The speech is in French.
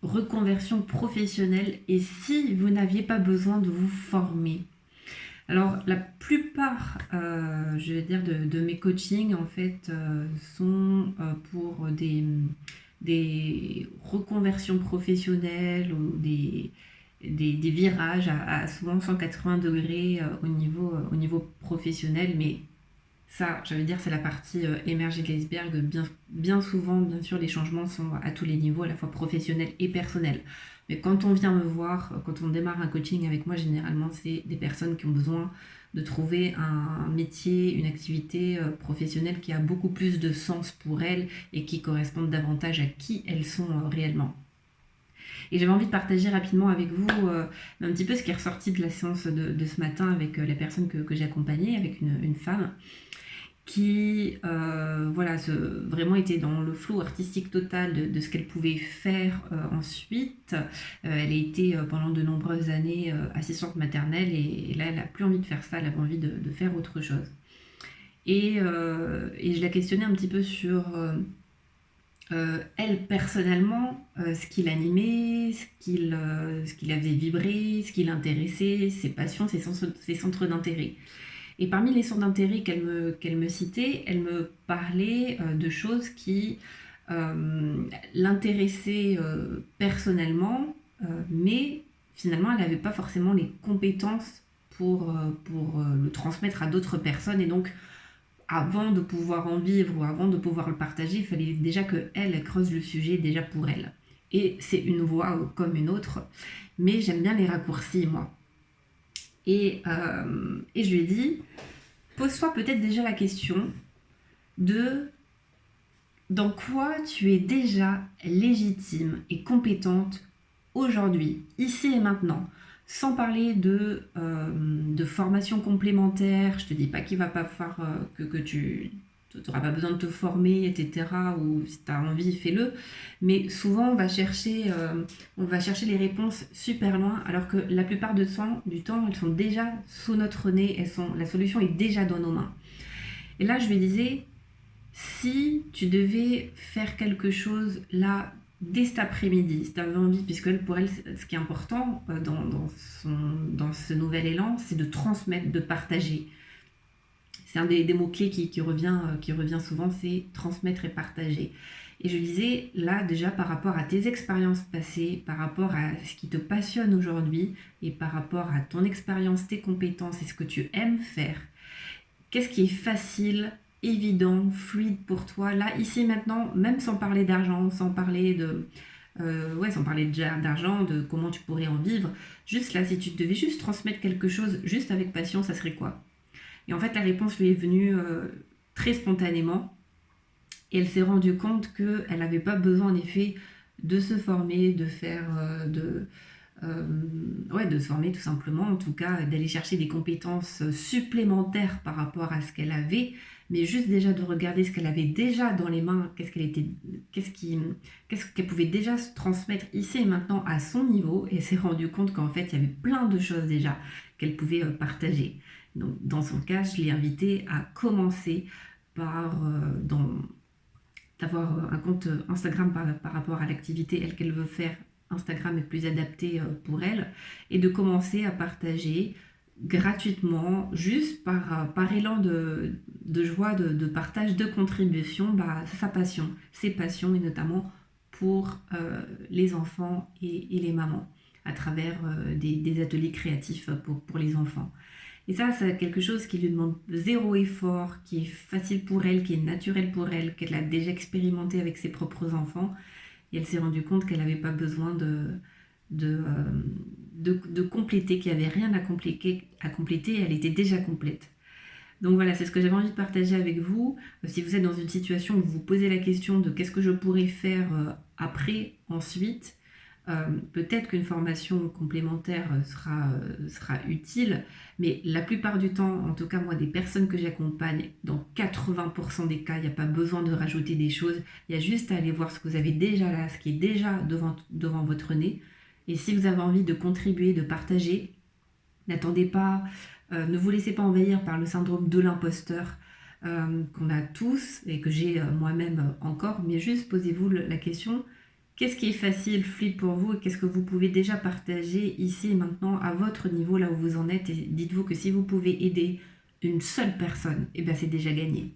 reconversion professionnelle et si vous n'aviez pas besoin de vous former. Alors, la plupart, je vais dire, de mes coachings, en fait, sont pour des reconversions professionnelles ou des virages à souvent 180 degrés au niveau professionnel, mais ça, j'allais dire, c'est la partie émergée de l'iceberg. Bien souvent, bien sûr, les changements sont à tous les niveaux, à la fois professionnels et personnels. Mais quand on vient me voir, quand on démarre un coaching avec moi, généralement, c'est des personnes qui ont besoin de trouver un métier, une activité professionnelle qui a beaucoup plus de sens pour elles et qui correspondent davantage à qui elles sont réellement. Et j'avais envie de partager rapidement avec vous un petit peu ce qui est ressorti de la séance de ce matin avec la personne que j'ai accompagnée, avec une femme qui voilà, vraiment était dans le flou artistique total de ce qu'elle pouvait faire ensuite. Elle a été pendant de nombreuses années assistante maternelle et là elle n'a plus envie de faire ça, elle avait envie de faire autre chose. Et je la questionnais un petit peu sur elle personnellement, ce qui l'animait, ce qui la faisait vibrer, ce qui l'intéressait, ses passions, ses centres d'intérêt. Et parmi les centres d'intérêt qu'elle me citait, elle me parlait de choses qui l'intéressaient personnellement, mais finalement, elle n'avait pas forcément les compétences pour le transmettre à d'autres personnes. Et donc, avant de pouvoir en vivre ou avant de pouvoir le partager, il fallait déjà qu'elle creuse le sujet déjà pour elle. Et c'est une voie comme une autre, mais j'aime bien les raccourcis, moi. Et je lui ai dit, pose-toi peut-être déjà la question de dans quoi tu es déjà légitime et compétente aujourd'hui, ici et maintenant, sans parler de formation complémentaire. Je te dis pas qu'il va pas faire que tu n'auras pas besoin de te former, etc. Ou si tu as envie, fais-le. Mais souvent, on va chercher les réponses super loin, alors que la plupart du temps, elles sont déjà sous notre nez, la solution est déjà dans nos mains. Et là, je lui disais, si tu devais faire quelque chose là, dès cet après-midi, si tu avais envie, puisque pour elle, ce qui est important dans ce nouvel élan, c'est de transmettre, de partager. C'est un des mots-clés qui revient souvent, c'est transmettre et partager. Et je disais, là, déjà, par rapport à tes expériences passées, par rapport à ce qui te passionne aujourd'hui, et par rapport à ton expérience, tes compétences et ce que tu aimes faire, qu'est-ce qui est facile, évident, fluide pour toi, là, ici, maintenant, même sans parler d'argent, sans parler d'argent, de comment tu pourrais en vivre, juste là, si tu devais juste transmettre quelque chose, juste avec passion, ça serait quoi? Et en fait, la réponse lui est venue très spontanément, et elle s'est rendue compte qu'elle n'avait pas besoin, en effet, de se former, de se former tout simplement, en tout cas d'aller chercher des compétences supplémentaires par rapport à ce qu'elle avait, mais juste déjà de regarder ce qu'elle avait déjà dans les mains, qu'est-ce qu'elle pouvait déjà se transmettre ici et maintenant à son niveau, et s'est rendu compte qu'en fait il y avait plein de choses déjà qu'elle pouvait partager. Donc dans son cas, je l'ai invitée à commencer par d'avoir un compte Instagram par rapport à l'activité elle qu'elle veut faire. Instagram est plus adapté pour elle, et de commencer à partager gratuitement, juste par élan de joie, de partage, de contribution, sa passion, ses passions, et notamment pour les enfants et les mamans, à travers des ateliers créatifs pour les enfants. Et ça, c'est quelque chose qui lui demande zéro effort, qui est facile pour elle, qui est naturel pour elle, qu'elle a déjà expérimenté avec ses propres enfants. Et elle s'est rendue compte qu'elle n'avait pas besoin de, de compléter, qu'il n'y avait rien à compléter, elle était déjà complète. Donc voilà, c'est ce que j'avais envie de partager avec vous. Si vous êtes dans une situation où vous vous posez la question de qu'est-ce que je pourrais faire après, ensuite, peut-être qu'une formation complémentaire sera utile, mais la plupart du temps, en tout cas moi, des personnes que j'accompagne, dans 80% des cas, il n'y a pas besoin de rajouter des choses, il y a juste à aller voir ce que vous avez déjà là, ce qui est déjà devant votre nez. Et si vous avez envie de contribuer, de partager, n'attendez pas, ne vous laissez pas envahir par le syndrome de l'imposteur qu'on a tous et que j'ai moi-même encore, mais juste posez-vous la question, Qu'est-ce qui est facile, fluide pour vous et qu'est-ce que vous pouvez déjà partager ici et maintenant à votre niveau, là où vous en êtes et dites-vous que si vous pouvez aider une seule personne, eh ben c'est déjà gagné.